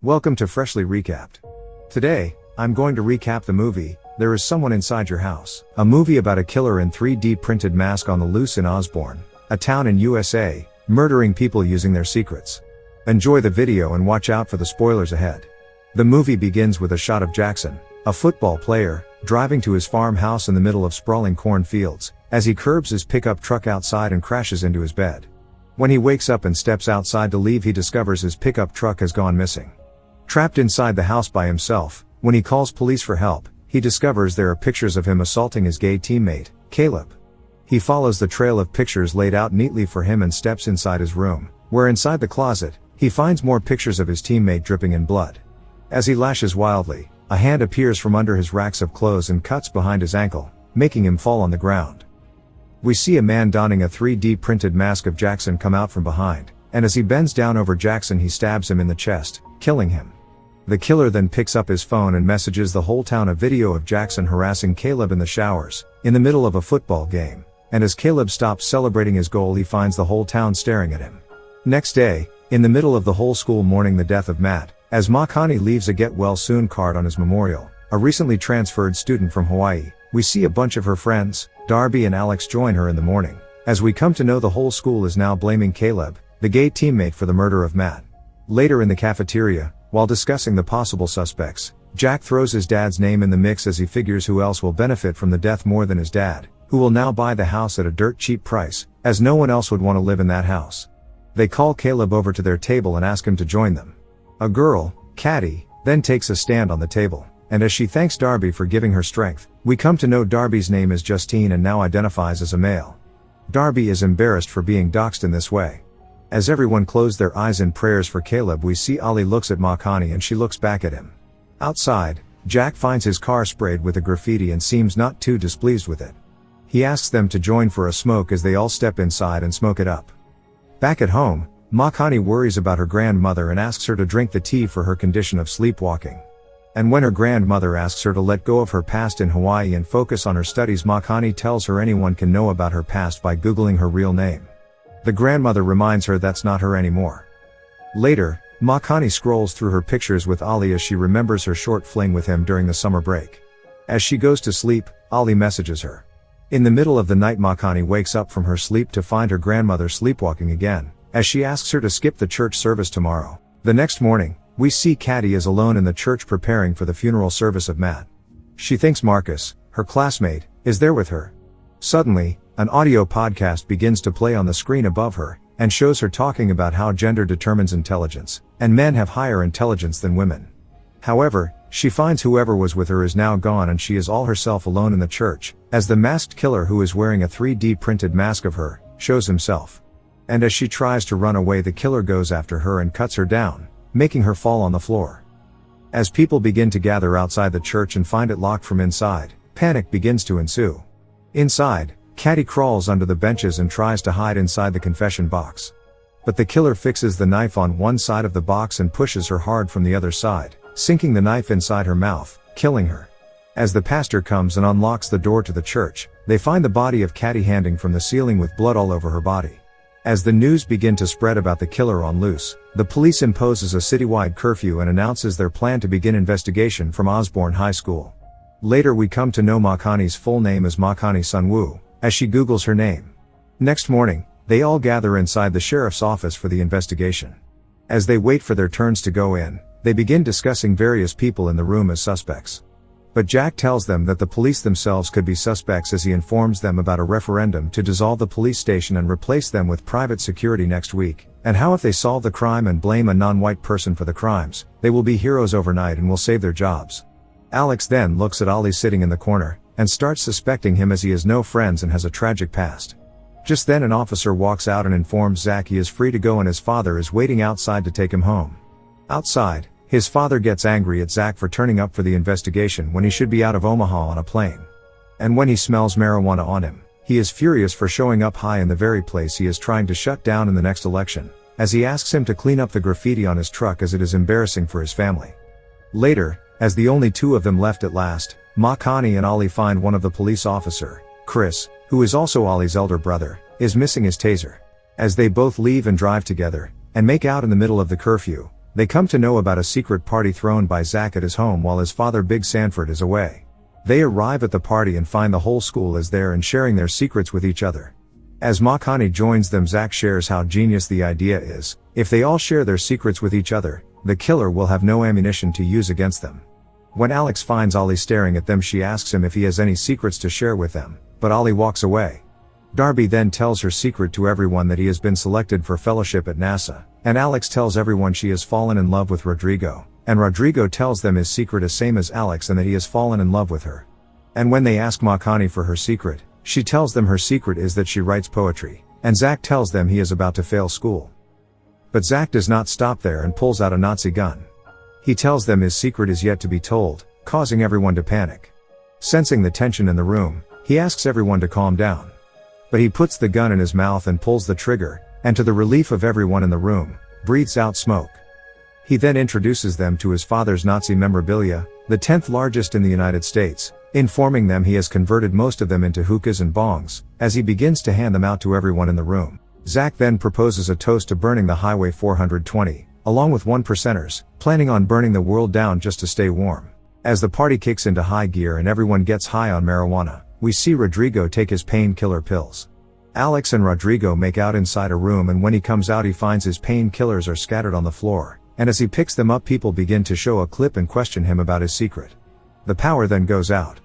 Welcome to Freshly Recapped. Today, I'm going to recap the movie, There Is Someone Inside Your House, a movie about a killer in 3D printed mask on the loose in Osborne, a town in USA, murdering people using their secrets. Enjoy the video and watch out for the spoilers ahead. The movie begins with a shot of Jackson, a football player, driving to his farmhouse in the middle of sprawling cornfields, as he curbs his pickup truck outside and crashes into his bed. When he wakes up and steps outside to leave, he discovers his pickup truck has gone missing. Trapped inside the house by himself, when he calls police for help, he discovers there are pictures of him assaulting his gay teammate, Caleb. He follows the trail of pictures laid out neatly for him and steps inside his room, where inside the closet, he finds more pictures of his teammate dripping in blood. As he lashes wildly, a hand appears from under his racks of clothes and cuts behind his ankle, making him fall on the ground. We see a man donning a 3D printed mask of Jackson come out from behind, and as he bends down over Jackson, he stabs him in the chest, killing him. The killer then picks up his phone and messages the whole town a video of Jackson harassing Caleb in the showers, in the middle of a football game, and as Caleb stops celebrating his goal, he finds the whole town staring at him. Next day, in the middle of the whole school mourning the death of Matt, as Makani leaves a get well soon card on his memorial, a recently transferred student from Hawaii, we see a bunch of her friends, Darby and Alex, join her in the morning, as we come to know the whole school is now blaming Caleb, the gay teammate, for the murder of Matt. Later in the cafeteria, while discussing the possible suspects, Jack throws his dad's name in the mix as he figures who else will benefit from the death more than his dad, who will now buy the house at a dirt cheap price, as no one else would want to live in that house. They call Caleb over to their table and ask him to join them. A girl, Caddy, then takes a stand on the table, and as she thanks Darby for giving her strength, we come to know Darby's name is Justine and now identifies as a male. Darby is embarrassed for being doxxed in this way. As everyone closed their eyes in prayers for Caleb, we see Ollie looks at Makani and she looks back at him. Outside, Jack finds his car sprayed with a graffiti and seems not too displeased with it. He asks them to join for a smoke as they all step inside and smoke it up. Back at home, Makani worries about her grandmother and asks her to drink the tea for her condition of sleepwalking. And when her grandmother asks her to let go of her past in Hawaii and focus on her studies, Makani tells her anyone can know about her past by Googling her real name. The grandmother reminds her that's not her anymore. Later, Makani scrolls through her pictures with Ollie as she remembers her short fling with him during the summer break. As she goes to sleep, Ollie messages her. In the middle of the night, Makani wakes up from her sleep to find her grandmother sleepwalking again, as she asks her to skip the church service tomorrow. The next morning, we see Caddy is alone in the church preparing for the funeral service of Matt. She thinks Marcus, her classmate, is there with her. Suddenly, an audio podcast begins to play on the screen above her, and shows her talking about how gender determines intelligence, and men have higher intelligence than women. However, she finds whoever was with her is now gone and she is all herself alone in the church, as the masked killer, who is wearing a 3D printed mask of her, shows himself. And as she tries to run away, the killer goes after her and cuts her down, making her fall on the floor. As people begin to gather outside the church and find it locked from inside, panic begins to ensue. Inside, Caddy crawls under the benches and tries to hide inside the confession box. But the killer fixes the knife on one side of the box and pushes her hard from the other side, sinking the knife inside her mouth, killing her. As the pastor comes and unlocks the door to the church, they find the body of Caddy hanging from the ceiling with blood all over her body. As the news begin to spread about the killer on loose, the police imposes a citywide curfew and announces their plan to begin investigation from Osborne High School. Later we come to know Makani's full name as Makani Sunwoo, as she Googles her name. Next morning, they all gather inside the sheriff's office for the investigation. As they wait for their turns to go in, they begin discussing various people in the room as suspects. But Jack tells them that the police themselves could be suspects, as he informs them about a referendum to dissolve the police station and replace them with private security next week, and how if they solve the crime and blame a non-white person for the crimes, they will be heroes overnight and will save their jobs. Alex then looks at Ollie sitting in the corner, and starts suspecting him as he has no friends and has a tragic past. Just then an officer walks out and informs Zach he is free to go and his father is waiting outside to take him home. Outside, his father gets angry at Zach for turning up for the investigation when he should be out of Omaha on a plane. And when he smells marijuana on him, he is furious for showing up high in the very place he is trying to shut down in the next election, as he asks him to clean up the graffiti on his truck as it is embarrassing for his family. Later, as the only two of them left at last, Makani and Ollie find one of the police officer, Chris, who is also Ollie's elder brother, is missing his taser. As they both leave and drive together, and make out in the middle of the curfew, They come to know about a secret party thrown by Zach at his home while his father Big Sanford is away. They arrive at the party and find the whole school is there and sharing their secrets with each other. As Makani joins them, Zach shares how genius the idea is. If they all share their secrets with each other, the killer will have no ammunition to use against them. When Alex finds Ollie staring at them, she asks him if he has any secrets to share with them, but Ollie walks away. Darby then tells her secret to everyone that he has been selected for fellowship at NASA, and Alex tells everyone she has fallen in love with Rodrigo, and Rodrigo tells them his secret is same as Alex and that he has fallen in love with her. And when they ask Makani for her secret, she tells them her secret is that she writes poetry, and Zach tells them he is about to fail school. But Zach does not stop there and pulls out a Nazi gun. He tells them his secret is yet to be told, causing everyone to panic. Sensing the tension in the room, he asks everyone to calm down. But he puts the gun in his mouth and pulls the trigger, and to the relief of everyone in the room, breathes out smoke. He then introduces them to his father's Nazi memorabilia, the 10th largest in the United States, informing them he has converted most of them into hookahs and bongs, as he begins to hand them out to everyone in the room. Zach then proposes a toast to burning the Highway 420, along with 1%ers, planning on burning the world down just to stay warm. As the party kicks into high gear and everyone gets high on marijuana, we see Rodrigo take his painkiller pills. Alex and Rodrigo make out inside a room, and when he comes out he finds his painkillers are scattered on the floor, and as he picks them up people begin to show a clip and question him about his secret. The power then goes out.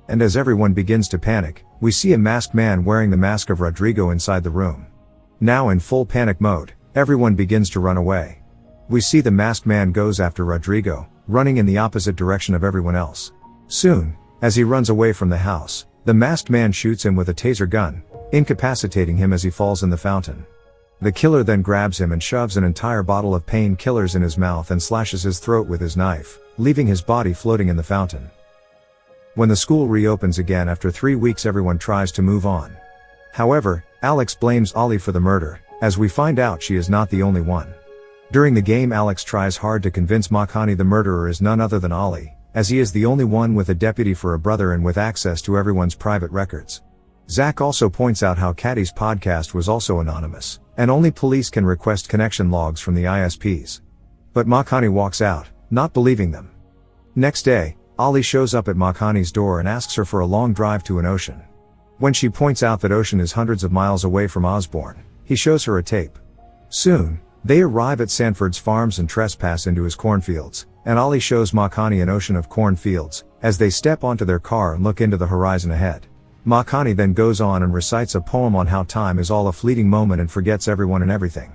And as everyone begins to panic, we see a masked man wearing the mask of Rodrigo inside the room. Now in full panic mode, everyone begins to run away. We see the masked man goes after Rodrigo, running in the opposite direction of everyone else. Soon, as he runs away from the house, the masked man shoots him with a taser gun, incapacitating him as he falls in the fountain. The killer then grabs him and shoves an entire bottle of painkillers in his mouth and slashes his throat with his knife, leaving his body floating in the fountain. When the school reopens again after 3 weeks, everyone tries to move on. However, Alex blames Ollie for the murder, as we find out she is not the only one. During the game, Alex tries hard to convince Makani the murderer is none other than Ollie, as he is the only one with a deputy for a brother and with access to everyone's private records. Zach also points out how Caddy's podcast was also anonymous, and only police can request connection logs from the ISPs. But Makani walks out, not believing them. Next day, Ollie shows up at Makani's door and asks her for a long drive to an ocean. When she points out that ocean is hundreds of miles away from Osborne, he shows her a tape. Soon, they arrive at Sanford's farms and trespass into his cornfields, and Ollie shows Makani an ocean of cornfields, as they step onto their car and look into the horizon ahead. Makani then goes on and recites a poem on how time is all a fleeting moment and forgets everyone and everything.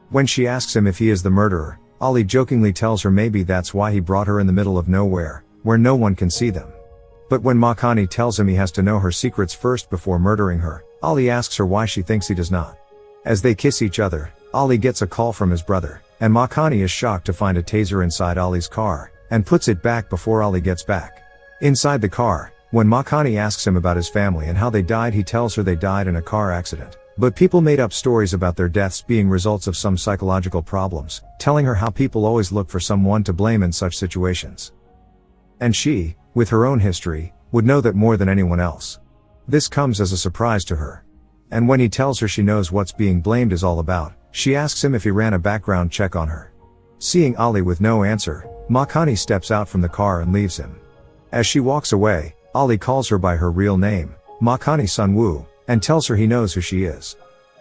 When she asks him if he is the murderer, Ollie jokingly tells her maybe that's why he brought her in the middle of nowhere, where no one can see them. But when Makani tells him he has to know her secrets first before murdering her, Ollie asks her why she thinks he does not. As they kiss each other, Ollie gets a call from his brother, and Makani is shocked to find a taser inside Ollie's car, and puts it back before Ollie gets back. Inside the car, when Makani asks him about his family and how they died, he tells her they died in a car accident, but people made up stories about their deaths being results of some psychological problems, telling her how people always look for someone to blame in such situations. And she, with her own history, would know that more than anyone else. This comes as a surprise to her. And when he tells her she knows what's being blamed is all about, she asks him if he ran a background check on her. Seeing Ollie with no answer, Makani steps out from the car and leaves him. As she walks away, Ollie calls her by her real name, Makani Sunwoo, and tells her he knows who she is.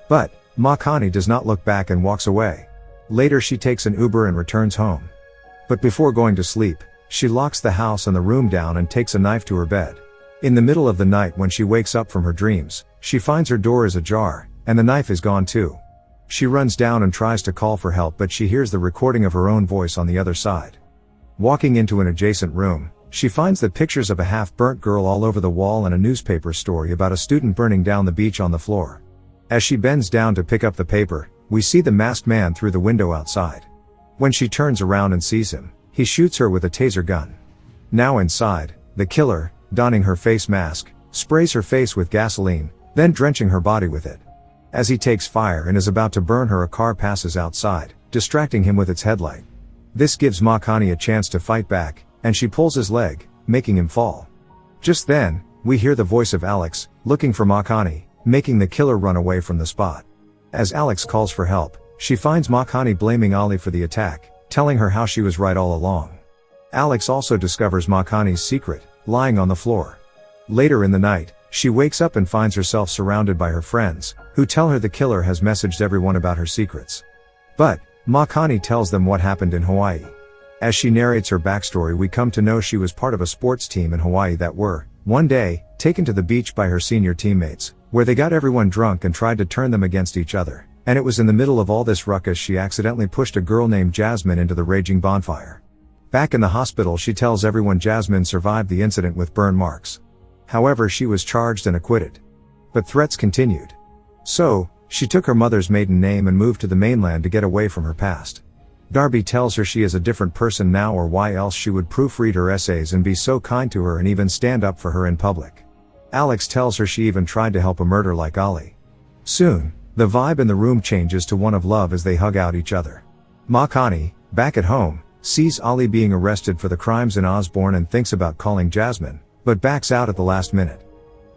But Makani does not look back and walks away. Later she takes an Uber and returns home. But before going to sleep, she locks the house and the room down and takes a knife to her bed. In the middle of the night when she wakes up from her dreams, she finds her door is ajar, and the knife is gone too. She runs down and tries to call for help, but she hears the recording of her own voice on the other side. Walking into an adjacent room, she finds the pictures of a half-burnt girl all over the wall and a newspaper story about a student burning down the beach on the floor. As she bends down to pick up the paper, we see the masked man through the window outside. When she turns around and sees him, he shoots her with a taser gun. Now inside, the killer, donning her face mask, sprays her face with gasoline, then drenching her body with it. As he takes fire and is about to burn her, a car passes outside, distracting him with its headlight. This gives Makani a chance to fight back, and she pulls his leg, making him fall. Just then, we hear the voice of Alex, looking for Makani, making the killer run away from the spot. As Alex calls for help, she finds Makani blaming Ollie for the attack, telling her how she was right all along. Alex also discovers Makani's secret, lying on the floor. Later in the night, she wakes up and finds herself surrounded by her friends, who tell her the killer has messaged everyone about her secrets. But Makani tells them what happened in Hawaii. As she narrates her backstory, we come to know she was part of a sports team in Hawaii that were, one day, taken to the beach by her senior teammates, where they got everyone drunk and tried to turn them against each other. And it was in the middle of all this ruckus she accidentally pushed a girl named Jasmine into the raging bonfire. Back in the hospital, she tells everyone Jasmine survived the incident with burn marks. However, she was charged and acquitted. But threats continued. So, she took her mother's maiden name and moved to the mainland to get away from her past. Darby tells her she is a different person now, or why else she would proofread her essays and be so kind to her and even stand up for her in public. Alex tells her she even tried to help a murder like Ollie. Soon, the vibe in the room changes to one of love as they hug out each other. Makani, back at home, sees Ollie being arrested for the crimes in Osborne and thinks about calling Jasmine, but backs out at the last minute.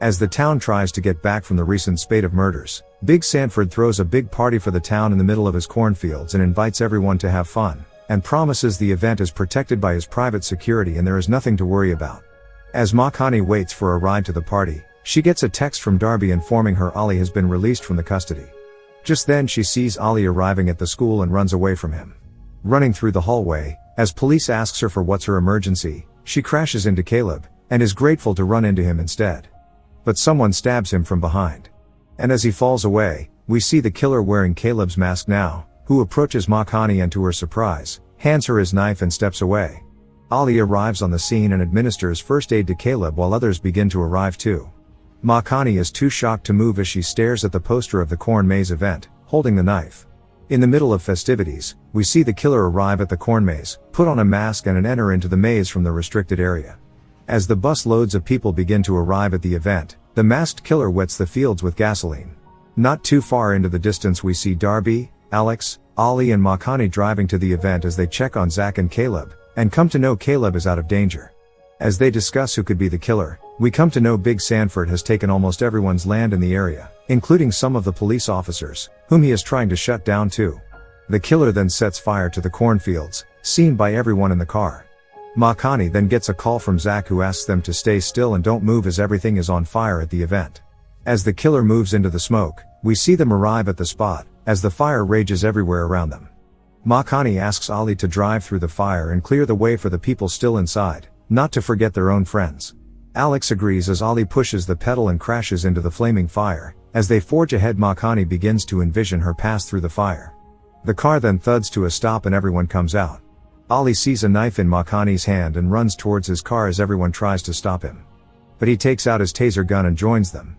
As the town tries to get back from the recent spate of murders, Big Sanford throws a big party for the town in the middle of his cornfields and invites everyone to have fun, and promises the event is protected by his private security and there is nothing to worry about. As Makani waits for a ride to the party, she gets a text from Darby informing her Ollie has been released from the custody. Just then she sees Ollie arriving at the school and runs away from him. Running through the hallway, as police asks her for what's her emergency, she crashes into Caleb, and is grateful to run into him instead. But someone stabs him from behind. And as he falls away, we see the killer wearing Caleb's mask now, who approaches Makani and to her surprise, hands her his knife and steps away. Ollie arrives on the scene and administers first aid to Caleb while others begin to arrive too. Makani is too shocked to move as she stares at the poster of the corn maze event, holding the knife. In the middle of festivities, we see the killer arrive at the corn maze, put on a mask and enter into the maze from the restricted area. As the bus loads of people begin to arrive at the event, the masked killer wets the fields with gasoline. Not too far into the distance we see Darby, Alex, Ollie and Makani driving to the event as they check on Zach and Caleb, and come to know Caleb is out of danger. As they discuss who could be the killer, we come to know Big Sanford has taken almost everyone's land in the area, including some of the police officers, whom he is trying to shut down too. The killer then sets fire to the cornfields, seen by everyone in the car. Makani then gets a call from Zach who asks them to stay still and don't move as everything is on fire at the event. As the killer moves into the smoke, we see them arrive at the spot, as the fire rages everywhere around them. Makani asks Ollie to drive through the fire and clear the way for the people still inside, not to forget their own friends. Alex agrees as Ollie pushes the pedal and crashes into the flaming fire. As they forge ahead, Makani begins to envision her pass through the fire. The car then thuds to a stop and everyone comes out. Ollie sees a knife in Makani's hand and runs towards his car as everyone tries to stop him. But he takes out his taser gun and joins them.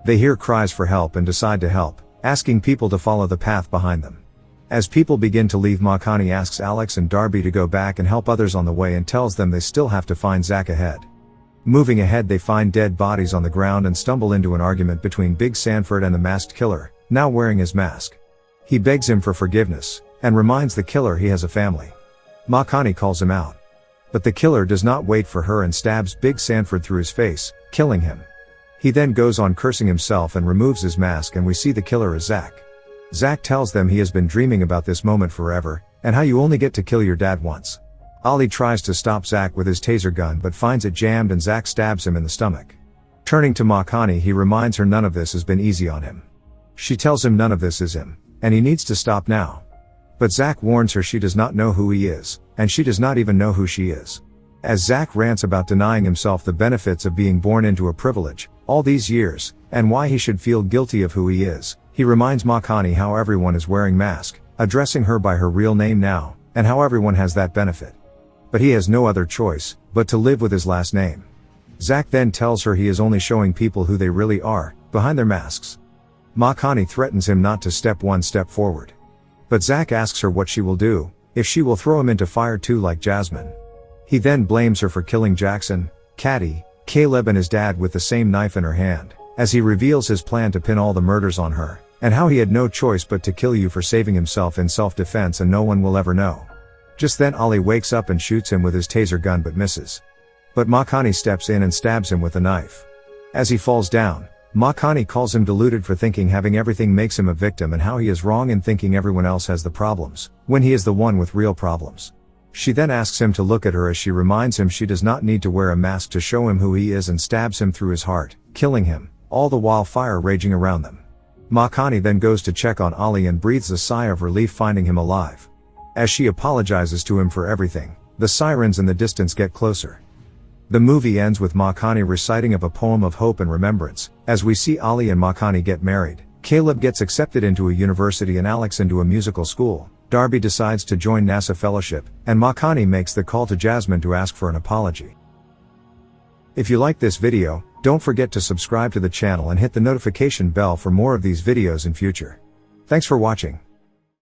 They hear cries for help and decide to help, asking people to follow the path behind them. As people begin to leave, Makani asks Alex and Darby to go back and help others on the way and tells them they still have to find Zach ahead. Moving ahead, they find dead bodies on the ground and stumble into an argument between Big Sanford and the masked killer, now wearing his mask. He begs him for forgiveness, and reminds the killer he has a family. Makani calls him out. But the killer does not wait for her and stabs Big Sanford through his face, killing him. He then goes on cursing himself and removes his mask, and we see the killer is Zach. Zach tells them he has been dreaming about this moment forever, and how you only get to kill your dad once. Ollie tries to stop Zach with his taser gun but finds it jammed and Zach stabs him in the stomach. Turning to Makani, he reminds her none of this has been easy on him. She tells him none of this is him, and he needs to stop now. But Zach warns her she does not know who he is, and she does not even know who she is. As Zach rants about denying himself the benefits of being born into a privilege, all these years, and why he should feel guilty of who he is, he reminds Makani how everyone is wearing masks, addressing her by her real name now, and how everyone has that benefit. But he has no other choice, but to live with his last name. Zach then tells her he is only showing people who they really are, behind their masks. Makani threatens him not to step one step forward. But Zach asks her what she will do, if she will throw him into fire too like Jasmine. He then blames her for killing Jackson, Caddy, Caleb and his dad with the same knife in her hand, as he reveals his plan to pin all the murders on her, and how he had no choice but to kill you for saving himself in self-defense and no one will ever know. Just then Ollie wakes up and shoots him with his taser gun but misses. But Makani steps in and stabs him with a knife. As he falls down, Makani calls him deluded for thinking having everything makes him a victim and how he is wrong in thinking everyone else has the problems, when he is the one with real problems. She then asks him to look at her as she reminds him she does not need to wear a mask to show him who he is and stabs him through his heart, killing him, all the while fire raging around them. Makani then goes to check on Ali and breathes a sigh of relief finding him alive. As she apologizes to him for everything, the sirens in the distance get closer. The movie ends with Makani reciting of a poem of hope and remembrance. As we see Ali and Makani get married, Caleb gets accepted into a university and Alex into a musical school. Darby decides to join NASA Fellowship, and Makani makes the call to Jasmine to ask for an apology. If you like this video, don't forget to subscribe to the channel and hit the notification bell for more of these videos in future. Thanks for watching.